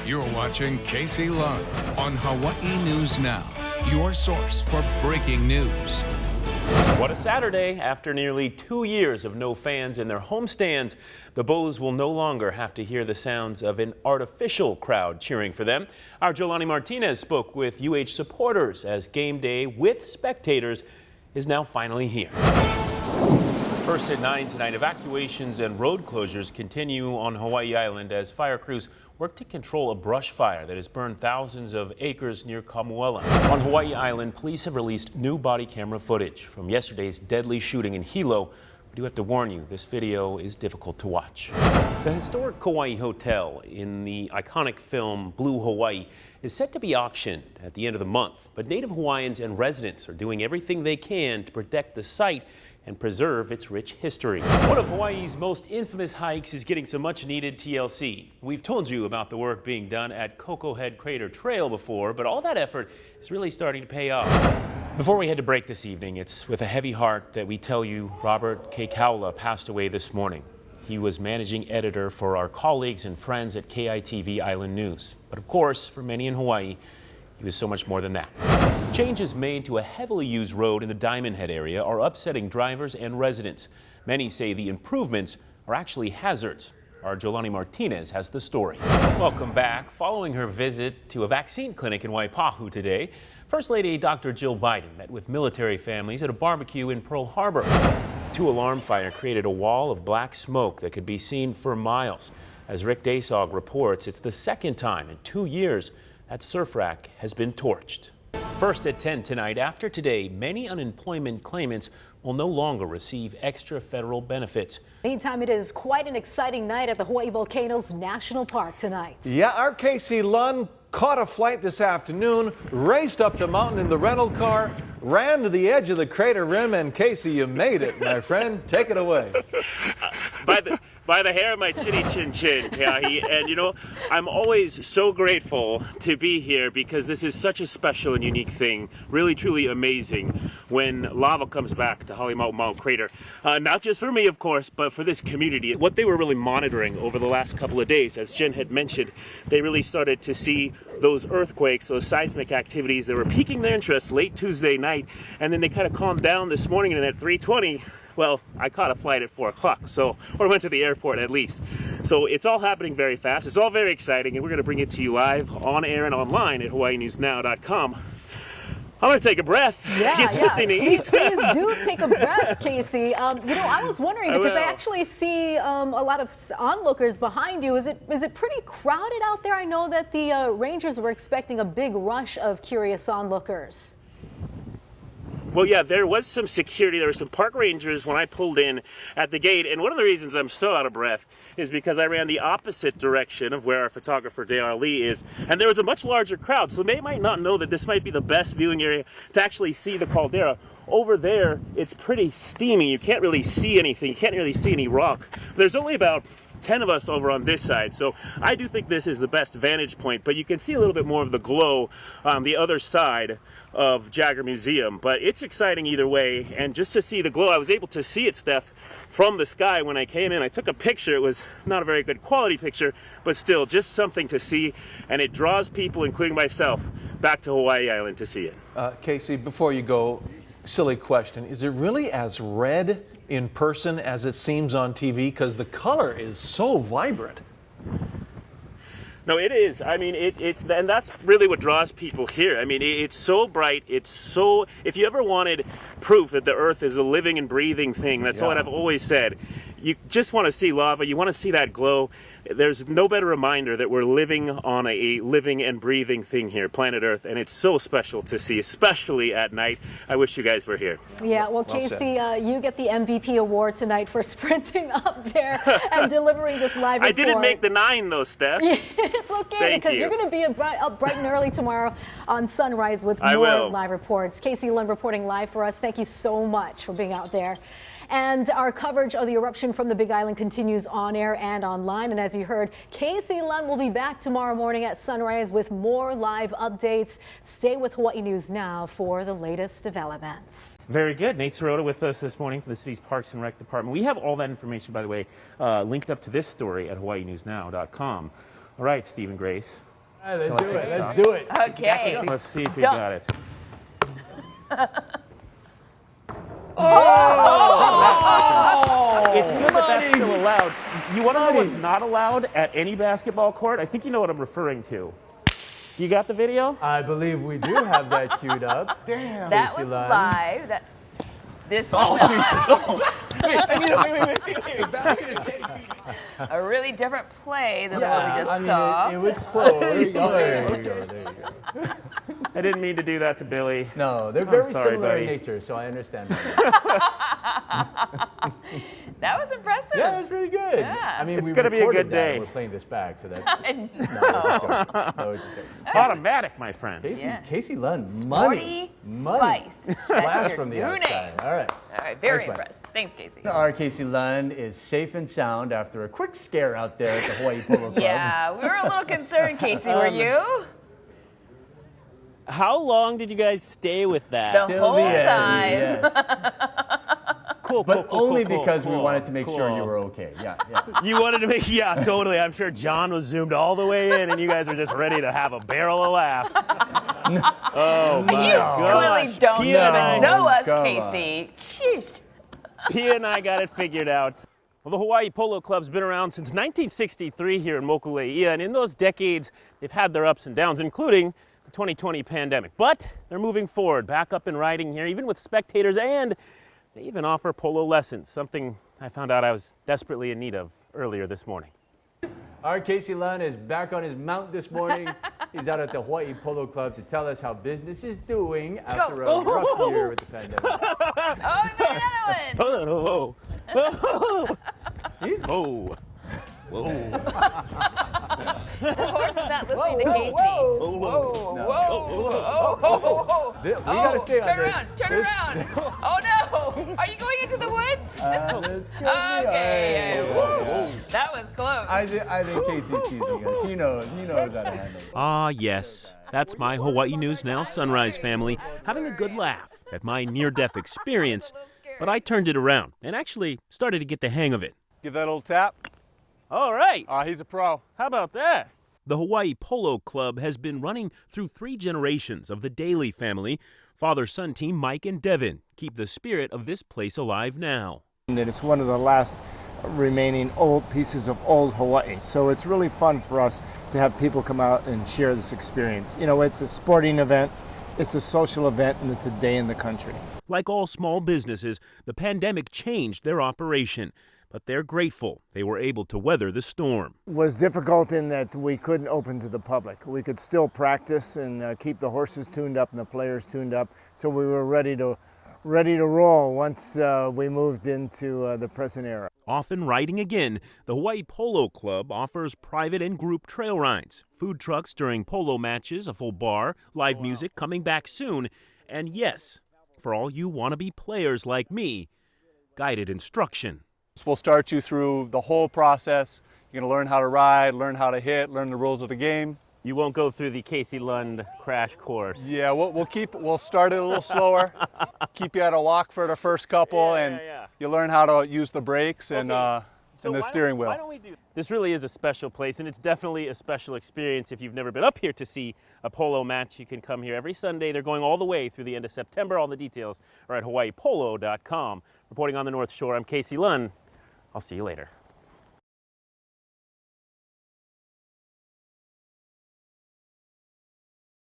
You're watching Casey Lund on Hawaii News Now, your source for breaking news. What a Saturday. After nearly 2 years of no fans in their homestands, the Bows will no longer have to hear the sounds of an artificial crowd cheering for them. Our Jolani Martinez spoke with UH supporters as game day with spectators is now finally here. First at 9 tonight, evacuations and road closures continue on Hawaii Island as fire crews work to control a brush fire that has burned thousands of acres near Kamuela. On Hawaii Island, police have released new body camera footage from yesterday's deadly shooting in Hilo. We do have to warn you, this video is difficult to watch. The historic Kauai Hotel in the iconic film Blue Hawaii is set to be auctioned at the end of the month, but Native Hawaiians and residents are doing everything they can to protect the site and preserve its rich history. One of Hawaii's most infamous hikes is getting some much needed TLC. We've told you about the work being done at Koko Head Crater Trail before, but all that effort is really starting to pay off. Before we head to break this evening, it's with a heavy heart that we tell you Robert Keikaula passed away this morning. He was managing editor for our colleagues and friends at KITV Island News. But of course, for many in Hawaii, he was so much more than that. Changes made to a heavily used road in the Diamond Head area are upsetting drivers and residents. Many say the improvements are actually hazards. Our Jolani Martinez has the story. Welcome back. Following her visit to a vaccine clinic in Waipahu today, First Lady Dr. Jill Biden met with military families at a barbecue in Pearl Harbor. Two alarm fire created a wall of black smoke that could be seen for miles. As Rick Dasog reports, it's the second time in 2 years that surf rack has been torched. First at 10 tonight, after today, many unemployment claimants will no longer receive extra federal benefits. Meantime, it is quite an exciting night at the Hawaii Volcanoes National Park tonight. Yeah, our Casey Lund caught a flight this afternoon, raced up the mountain in the rental car, ran to the edge of the crater rim, and Casey, you made it, my friend. Take it away. By the hair of my chinny chin chin, Keahi. And you know, I'm always so grateful to be here because this is such a special and unique thing. Really, truly amazing when lava comes back to HALEMAUMAU crater. Not just for me, of course, but for this community. What they were really monitoring over the last couple of days, as Jen had mentioned, they really started to see those earthquakes, those seismic activities that were piquing their interest late Tuesday night. And then they kind of calmed down this morning, and at 3:20, well, I caught a flight at 4 o'clock, or went to the airport at least. So it's all happening very fast. It's all very exciting, and we're going to bring it to you live on air and online at HawaiiNewsNow.com. I'm going to take a breath, get something to eat. Please do take a breath, Casey. You know, I was wondering because I actually see a lot of onlookers behind you. Is it pretty crowded out there? I know that the Rangers were expecting a big rush of curious onlookers. Well, yeah, there was some security. There were some park rangers when I pulled in at the gate. And one of the reasons I'm so out of breath is because I ran the opposite direction of where our photographer, Dale Lee, is. And there was a much larger crowd. So they might not know that this might be the best viewing area to actually see the caldera. Over there, it's pretty steamy. You can't really see anything. You can't really see any rock. There's only about 10 of us over on this side, so I do think this is the best vantage point, but you can see a little bit more of the glow on the other side of Jagger Museum. But it's exciting either way, and just to see the glow, I was able to see it, Steph, from the sky when I came in. I took a picture. It was not a very good quality picture, but still just something to see, and it draws people, including myself, back to Hawaii Island to see it. Casey, before you go, silly question. Is it really as red in person as it seems on TV? Because the color is so vibrant. No, it is. I mean, and that's really what draws people here. I mean, it's so bright. It's so, if you ever wanted proof that the earth is a living and breathing thing, that's what I've always said. You just want to see lava. You want to see that glow. There's no better reminder that we're living on a living and breathing thing here, planet Earth, and it's so special to see, especially at night. I wish you guys were here. Yeah, well, Casey, you get the MVP award tonight for sprinting up there and delivering this live report. I didn't make the 9, though, Steph. It's okay, because you're going to be up bright and early tomorrow on Sunrise with more live reports. Casey Lund reporting live for us. Thank you so much for being out there. And our coverage of the eruption from the Big Island continues on air and online. And as you heard, Casey Lund will be back tomorrow morning at sunrise with more live updates. Stay with Hawaii News Now for the latest developments. Very good. Nate Sirota with us this morning from the city's Parks and Rec Department. We have all that information, by the way, linked up to this story at HawaiiNewsNow.com. All right, Stephen Grace. All right, let's do it. Let's do it. Okay. Let's see if you got it. It's good that that's still allowed. You want to know what's not allowed at any basketball court? I think you know what I'm referring to. You got the video? I believe we do have that queued up. Damn. That was live. This was Wait. a really different play than what we just saw. It was close. There you go. There you go. I didn't mean to do that to Billy. No, they're very sorry, similar buddy. in nature, so I understand. That was impressive. Yeah, it was really good. Yeah. I mean, It's we gonna be a recorded good that, day. and we're playing this back, so that's No. it's just joking. No, it's just joking. Automatic, my friend. Casey Lund, money. Spice. Splash from the outside. All right. All right, very Thanks, impressed. Thanks, Casey. Our Casey Lund is safe and sound after a quick scare out there at the Hawaii Polo Club. Yeah, we were a little concerned, Casey. Were you? How long did you guys stay with that? The Till whole the end, time. yes. Cool, But only because we wanted to make sure you were okay. Yeah. You wanted to make, yeah, totally. I'm sure John was zoomed all the way in, and you guys were just ready to have a barrel of laughs. Oh my You clearly don't even know us, Come Casey. Sheesh. Pia and I got it figured out. Well, the Hawaii Polo Club's been around since 1963 here in Mokuleia, and in those decades, they've had their ups and downs, including the 2020 pandemic. But they're moving forward, back up and riding here, even with spectators, and they even offer polo lessons, something I found out I was desperately in need of earlier this morning. Our Casey Lund is back on his mount this morning. He's out at the Hawaii Polo Club to tell us how business is doing after a rough year with the pandemic. Oh, we made another one. Whoa. Whoa. The horse is not listening to Casey. Whoa. We gotta stay on Turn this. around. Turn around. Oh, no. Are you going into the woods? Okay. That was close. I think Casey's teasing us. He knows how to handle it. Ah, yes. That's my Hawaii News Now Sunrise family having a good laugh at my near-death experience. But I turned it around and actually started to get the hang of it. Give that a little tap. All right. He's a pro. How about that? The Hawaii Polo Club has been running through 3 generations of the Daly family. Father-son team Mike and Devin keep the spirit of this place alive now. And it's one of the last remaining old pieces of old Hawaii. So it's really fun for us to have people come out and share this experience. You know, it's a sporting event, it's a social event, and it's a day in the country. Like all small businesses, the pandemic changed their operation. But they're grateful they were able to weather the storm. It was difficult in that we couldn't open to the public. We could still practice and keep the horses tuned up and the players tuned up, so we were ready to roll once we moved into the present era. Often riding again, the Hawaii Polo Club offers private and group trail rides, food trucks during polo matches, a full bar, live music coming back soon, and yes, for all you wannabe players like me, guided instruction. We'll start you through the whole process. You're going to learn how to ride, learn how to hit, learn the rules of the game. You won't go through the Casey Lund crash course. Yeah, we'll start it a little slower. Keep you at a walk for the first couple, and you learn how to use the brakes and the steering wheel. Why don't we do this? Really is a special place, and it's definitely a special experience. If you've never been up here to see a polo match, you can come here every Sunday. They're going all the way through the end of September. All the details are at hawaiipolo.com. Reporting on the North Shore, I'm Casey Lund. I'll see you later.